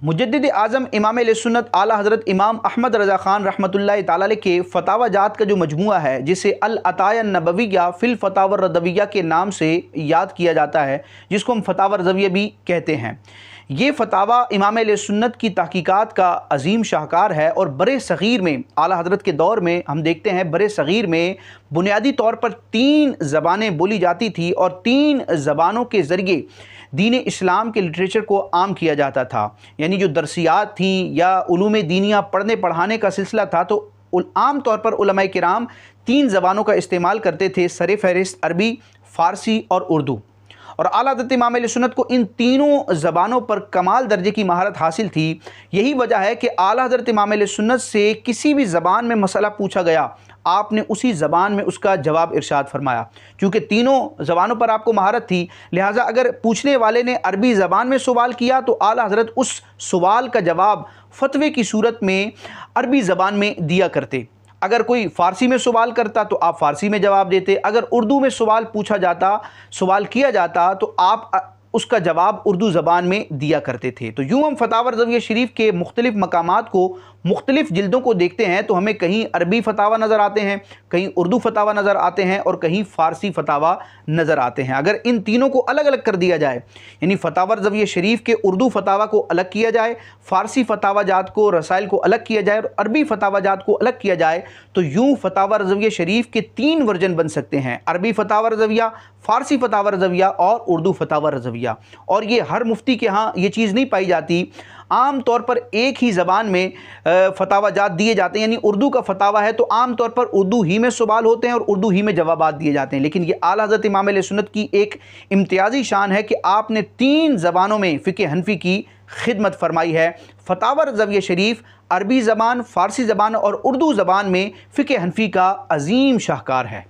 مجدد اعظم امام اہل سنت اعلیٰ حضرت امام احمد رضا خان رحمۃ اللہ تعالی علیہ کے فتاوی جات کا جو مجموعہ ہے، جسے العطایہ النبویہ فی الفتاوی الرضویہ کے نام سے یاد کیا جاتا ہے، جس کو ہم فتاوی رضویہ بھی کہتے ہیں، یہ فتاوی امام اہل سنت کی تحقیقات کا عظیم شاہکار ہے۔ اور برِ صغیر میں اعلیٰ حضرت کے دور میں ہم دیکھتے ہیں برِ صغیر میں بنیادی طور پر 3 زبانیں بولی جاتی تھی، اور 3 زبانوں کے ذریعے دین اسلام کے لٹریچر کو عام کیا جاتا تھا۔ یعنی جو درسیات تھیں یا علوم دینیہ پڑھنے پڑھانے کا سلسلہ تھا، تو عام طور پر علماء کرام 3 زبانوں کا استعمال کرتے تھے، سر فہرست عربی، فارسی اور اردو۔ اور اعلیٰ حضرت امام اہل سنت کو ان تینوں زبانوں پر کمال درجے کی مہارت حاصل تھی۔ یہی وجہ ہے کہ اعلیٰ حضرت امام اہل سنت سے کسی بھی زبان میں مسئلہ پوچھا گیا، آپ نے اسی زبان میں اس کا جواب ارشاد فرمایا۔ چونکہ تینوں زبانوں پر آپ کو مہارت تھی، لہٰذا اگر پوچھنے والے نے عربی زبان میں سوال کیا تو اعلیٰ حضرت اس سوال کا جواب فتوے کی صورت میں عربی زبان میں دیا کرتے۔ اگر کوئی فارسی میں سوال کرتا تو آپ فارسی میں جواب دیتے، اگر اردو میں سوال کیا جاتا تو آپ اس کا جواب اردو زبان میں دیا کرتے تھے۔ تو یوں ہم فتاوی رضویہ شریف کے مختلف مقامات کو، مختلف جلدوں کو دیکھتے ہیں تو ہمیں کہیں عربی فتاوی نظر آتے ہیں، کہیں اردو فتاوی نظر آتے ہیں، اور کہیں فارسی فتاوی نظر آتے ہیں۔ اگر ان تینوں کو الگ الگ کر دیا جائے، یعنی فتاوی رضویہ شریف کے اردو فتاوی کو الگ کیا جائے، فارسی فتاوی جات کو، رسائل کو الگ کیا جائے، اور عربی فتاوی جات کو الگ کیا جائے، تو یوں فتاوی رضویہ شریف کے 3 ورژن بن سکتے ہیں: عربی فتاوی رضویہ، فارسی فتاوی رضویہ اور اردو فتاوی رضویہ۔ اور یہ ہر مفتی کے ہاں یہ چیز نہیں پائی جاتی۔ عام طور پر ایک ہی زبان میں فتاوی جات دیے جاتے ہیں، یعنی اردو کا فتاوی ہے تو عام طور پر اردو ہی میں سوال ہوتے ہیں اور اردو ہی میں جوابات دیے جاتے ہیں۔ لیکن یہ اعلیٰ حضرت امام اہل سنت کی ایک امتیازی شان ہے کہ آپ نے 3 زبانوں میں فقہ حنفی کی خدمت فرمائی ہے۔ فتاوی رضویہ شریف عربی زبان، فارسی زبان اور اردو زبان میں فقہ حنفی کا عظیم شاہکار ہے۔